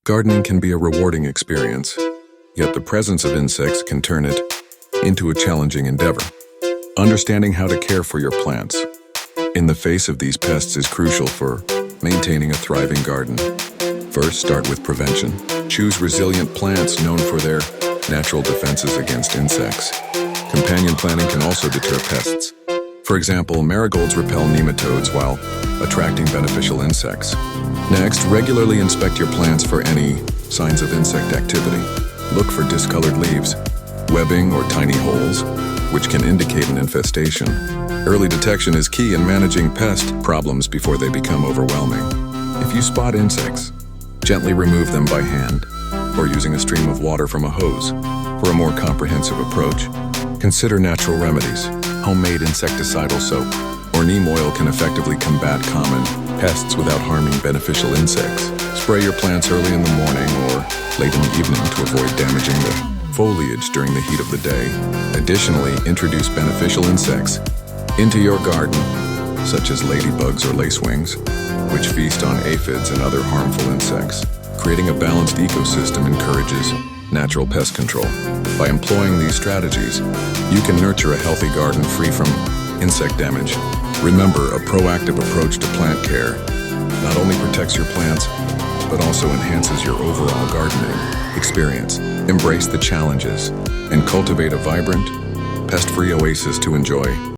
Gardening can be a rewarding experience, yet the presence of insects can turn it into a challenging endeavor. Understanding how to care for your plants in the face of these pests is crucial for maintaining a thriving garden. First, start with prevention. Choose resilient plants known for their natural defenses against insects. Companion planting can also deter pests. For example, marigolds repel nematodes while attracting beneficial insects. Next, regularly inspect your plants for any signs of insect activity. Look for discolored leaves, webbing, or tiny holes, which can indicate an infestation. Early detection is key in managing pest problems before they become overwhelming. If you spot insects, gently remove them by hand or using a stream of water from a hose. For a more comprehensive approach, consider natural remedies. Homemade insecticidal soap or neem oil can effectively combat common pests without harming beneficial insects. Spray your plants early in the morning or late in the evening to avoid damaging the foliage during the heat of the day. Additionally, introduce beneficial insects into your garden, such as ladybugs or lacewings, which feast on aphids and other harmful insects. Creating a balanced ecosystem encourages natural pest control. By employing these strategies, you can nurture a healthy garden free from insect damage. Remember, a proactive approach to plant care not only protects your plants, but also enhances your overall gardening experience. Embrace the challenges and cultivate a vibrant, pest-free oasis to enjoy.